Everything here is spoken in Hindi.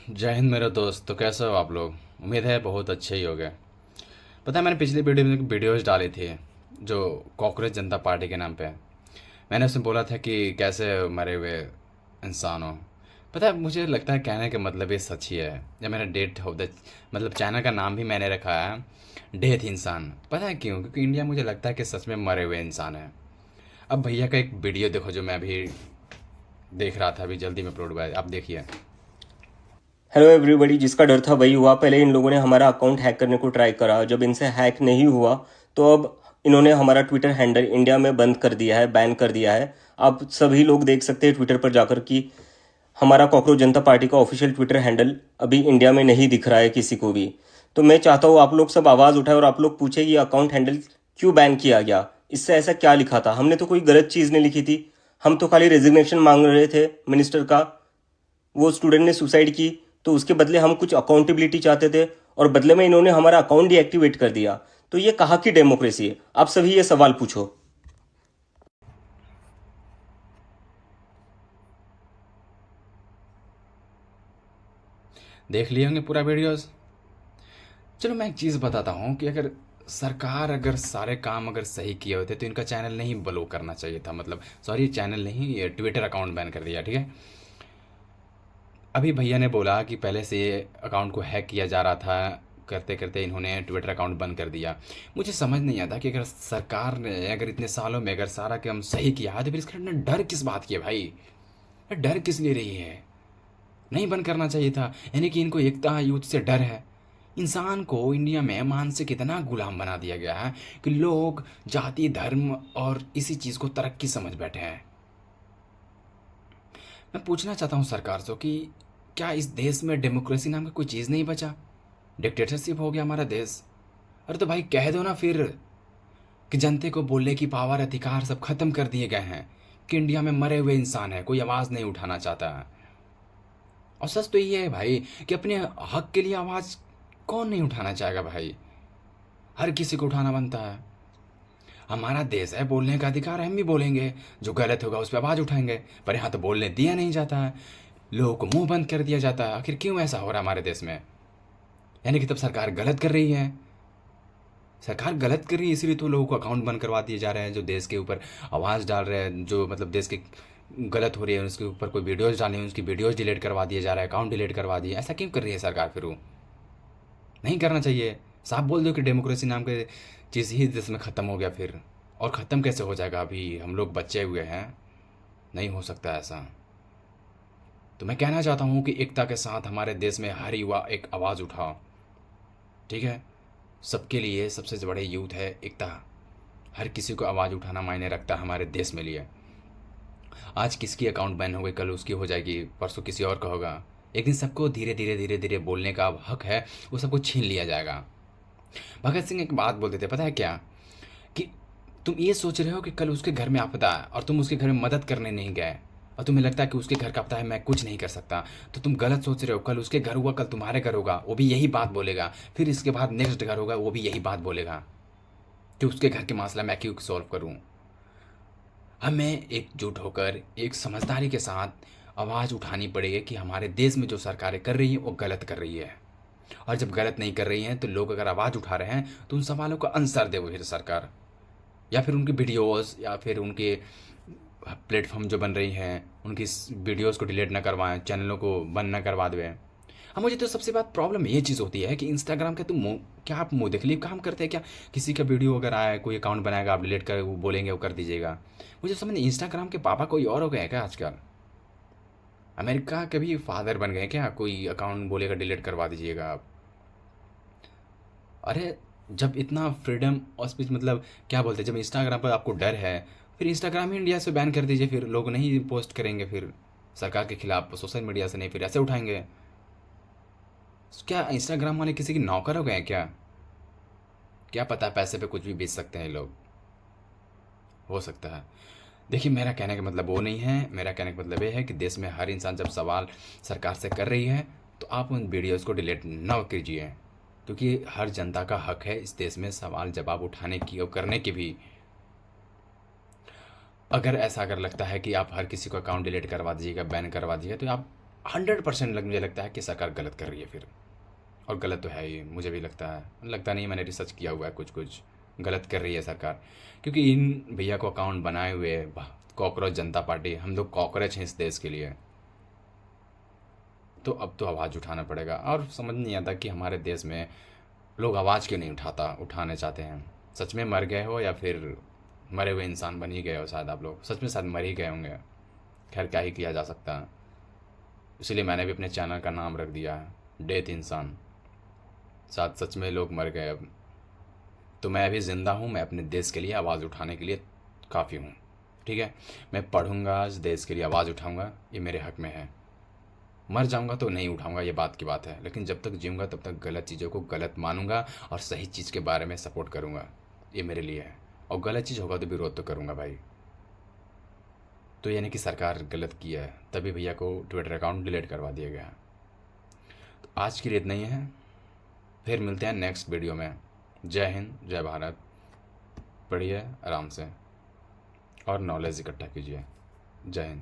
जय हिंद मेरे दोस्त। तो कैसे हो आप लोग? उम्मीद है बहुत अच्छे ही हो गए। पता है मैंने पिछली वीडियो में वीडियोज़ डाली थी जो कॉकरोच जनता पार्टी के नाम पे। मैंने उसमें बोला था कि कैसे मरे हुए इंसान हो। पता है मुझे लगता है कहने का मतलब ये सच ही है। जब मैंने डेट ऑफ द मतलब चैनल का नाम भी मैंने रखा है डेथ इंसान। पता है क्यों? क्योंकि इंडिया मुझे लगता है कि सच में मरे हुए इंसान है। अब भैया का एक वीडियो देखो जो मैं अभी देख रहा था, अभी जल्दी में अपलोड हुआ है, आप देखिए। Hello everybody. जिसका डर था वही हुआ। पहले इन लोगों ने हमारा अकाउंट हैक करने को ट्राई करा। जब इनसे हैक नहीं हुआ तो अब इन्होंने हमारा ट्विटर हैंडल इंडिया में बंद कर दिया है, बैन कर दिया है। आप सभी लोग देख सकते हैं ट्विटर पर जाकर कि हमारा कॉकरोच जनता पार्टी का ऑफिशियल ट्विटर हैंडल अभी इंडिया में नहीं दिख रहा है किसी को भी। तो मैं चाहता हूँ आप लोग सब आवाज़ उठाए और आप लोग पूछे ये अकाउंट हैंडल क्यों बैन किया गया, इससे ऐसा क्या लिखा था। हमने तो कोई गलत चीज़ नहीं लिखी थी। हम तो खाली रेजिग्नेशन मांग रहे थे मिनिस्टर का। वो स्टूडेंट ने सुसाइड की तो उसके बदले हम कुछ अकाउंटेबिलिटी चाहते थे और बदले में इन्होंने हमारा अकाउंट डीएक्टिवेट कर दिया। तो ये कहाँ की डेमोक्रेसी है? आप सभी ये सवाल पूछो। देख लिए होंगे पूरा वीडियोज़। चलो मैं एक चीज़ बताता हूँ कि अगर सरकार अगर सारे काम अगर सही किए होते तो इनका चैनल नहीं ब्लॉक करना चाहिए था। मतलब सॉरी, चैनल नहीं, ये ट्विटर अकाउंट बैन कर दिया, ठीक है। अभी भैया ने बोला कि पहले से ये अकाउंट को हैक किया जा रहा था, करते करते इन्होंने ट्विटर अकाउंट बंद कर दिया। मुझे समझ नहीं आता कि अगर सरकार ने अगर इतने सालों में अगर सारा काम सही किया है तो फिर इसका डर किस बात की है भाई? डर किस ले रही है? नहीं बंद करना चाहिए था। यानी कि इनको एकता युद्ध से डर है। इंसान को इंडिया में मानसिक इतना गुलाम बना दिया गया है कि लोग जाति धर्म और इसी चीज़ को तरक्की समझ बैठे हैं। मैं पूछना चाहता हूँ सरकार से कि क्या इस देश में डेमोक्रेसी नाम का कोई चीज़ नहीं बचा? डिक्टेटरशिप हो गया हमारा देश। अरे तो भाई कह दो ना फिर कि जनता को बोलने की पावर अधिकार सब खत्म कर दिए गए हैं, कि इंडिया में मरे हुए इंसान है, कोई आवाज़ नहीं उठाना चाहता है। और सच तो ये है भाई कि अपने हक के लिए आवाज़ कौन नहीं उठाना चाहेगा भाई? हर किसी को उठाना बनता है। हमारा देश है, बोलने का अधिकार है, हम भी बोलेंगे। जो गलत होगा उस पर आवाज़ उठाएंगे। पर यहाँ तो बोलने दिया नहीं जाता है, लोगों को मुंह बंद कर दिया जाता है। आखिर क्यों ऐसा हो रहा है हमारे देश में? यानी कि तब सरकार गलत कर रही है। सरकार गलत कर रही है इसलिए तो लोगों को अकाउंट बंद करवा दिए जा रहे हैं जो देश के ऊपर आवाज़ डाल रहे हैं, जो मतलब देश के गलत हो रही है उसके ऊपर कोई वीडियोज़ डाली हैं उसकी वीडियोज़ डिलीट करवा दिए जा रहा है, अकाउंट डिलीट करवा दिए। ऐसा क्यों कर रही है सरकार फिर? वो नहीं करना चाहिए। साफ बोल दो कि डेमोक्रेसी नाम के चीज़ ही देश में ख़त्म हो गया फिर। और ख़त्म कैसे हो जाएगा? अभी हम लोग बचे हुए हैं, नहीं हो सकता ऐसा। तो मैं कहना चाहता हूँ कि एकता के साथ हमारे देश में हर युवा एक आवाज़ उठाओ, ठीक है। सबके लिए सबसे बड़े यूथ है एकता। हर किसी को आवाज़ उठाना मायने रखता है हमारे देश में लिए। आज किसकी अकाउंट बैन हो गई, कल उसकी हो जाएगी, परसों किसी और का होगा। एक दिन सबको धीरे धीरे धीरे धीरे बोलने का हक है, वो सबको छीन लिया जाएगा। भगत सिंह एक बात बोलते थे, पता है क्या? कि तुम ये सोच रहे हो कि कल उसके घर में आपदा है और तुम उसके घर में मदद करने नहीं गए, और तुम्हें लगता है कि उसके घर का आपदा है, मैं कुछ नहीं कर सकता, तो तुम गलत सोच रहे हो। कल उसके घर हुआ, कल तुम्हारे घर होगा, वो भी यही बात बोलेगा। फिर इसके बाद नेक्स्ट घर होगा, वो भी यही बात बोलेगा कि उसके घर के मसला मैं क्यों सॉल्व करूँ। हमें एकजुट होकर एक समझदारी के साथ आवाज़ उठानी पड़ेगी कि हमारे देश में जो सरकारें कर रही हैं वो गलत कर रही है। और जब गलत नहीं कर रही हैं तो लोग अगर आवाज़ उठा रहे हैं तो उन सवालों का आंसर दे वो फिर सरकार, या फिर उनकी वीडियोस या फिर उनके प्लेटफॉर्म जो बन रही हैं उनकी वीडियोस को डिलीट ना करवाएं, चैनलों को बंद ना करवा दें। हाँ, मुझे तो सबसे बात प्रॉब्लम ये चीज़ होती है कि इंस्टाग्राम का तुम मुँह क्या, आप मुँह देख लिए काम करते हैं क्या? किसी का वीडियो अगर आया, कोई अकाउंट बनाएगा, आप डिलीट कर वो बोलेंगे वो कर दीजिएगा। मुझे समझ नहीं, इंस्टाग्राम के पापा कोई और हो गए हैं क्या आजकल? अमेरिका के भी फादर बन गए क्या? कोई अकाउंट बोलेगा डिलीट करवा दीजिएगा आप। अरे जब इतना फ्रीडम और स्पीच मतलब क्या बोलते हैं, जब इंस्टाग्राम पर आपको डर है, फिर इंस्टाग्राम ही इंडिया से बैन कर दीजिए। फिर लोग नहीं पोस्ट करेंगे फिर सरकार के खिलाफ सोशल मीडिया से, नहीं फिर ऐसे उठाएंगे। क्या इंस्टाग्राम वाले किसी की नौकर हो गए हैं क्या? क्या पता, पैसे पे कुछ भी बेच सकते हैं ये लोग, हो सकता है। देखिए मेरा कहने का मतलब वो नहीं है, मेरा कहने का मतलब ये है कि देश में हर इंसान जब सवाल सरकार से कर रही है तो आप उन वीडियोस को डिलीट न कीजिए, क्योंकि हर जनता का हक है इस देश में सवाल जवाब उठाने की और करने की भी। अगर ऐसा अगर लगता है कि आप हर किसी को अकाउंट डिलीट करवा दीजिएगा, बैन करवा दीजिएगा, तो आप 100% मुझे लगता है कि सरकार गलत कर रही है फिर। और गलत तो है ही, मुझे भी लगता नहीं, मैंने रिसर्च किया हुआ है कुछ कुछ। गलत कर रही है सरकार, क्योंकि इन भैया को अकाउंट बनाए हुए कॉकरोच जनता पार्टी, हम लोग कॉकरोच हैं इस देश के लिए। तो अब तो आवाज़ उठाना पड़ेगा। और समझ नहीं आता कि हमारे देश में लोग आवाज़ क्यों नहीं उठाने चाहते हैं। सच में मर गए हो या फिर मरे हुए इंसान बन ही गए हो, शायद आप लोग सच में शायद मर ही गए होंगे। खैर क्या ही किया जा सकता है। इसलिए मैंने भी अपने चैनल का नाम रख दिया है डेथ इंसान। शायद सच में लोग मर गए अब। तो मैं अभी ज़िंदा हूँ, मैं अपने देश के लिए आवाज़ उठाने के लिए काफ़ी हूँ। ठीक है, मैं पढ़ूँगा, इस देश के लिए आवाज़ उठाऊँगा, ये मेरे हक में है। मर जाऊँगा तो नहीं उठाऊँगा, ये बात की बात है, लेकिन जब तक जीऊँगा तब तक गलत चीज़ों को गलत मानूंगा और सही चीज़ के बारे में सपोर्ट करूँगा। ये मेरे लिए है। और गलत चीज़ होगा तो विरोध तो करूँगा भाई। तो यानी कि सरकार गलत किया है, तभी भैया को ट्विटर अकाउंट डिलीट करवा दिया गया। तो आज के लिए इतना ही है, फिर मिलते हैं नेक्स्ट वीडियो में। जय हिंद, जय भारत। पढ़िए आराम से और नॉलेज इकट्ठा कीजिए। जय हिंद।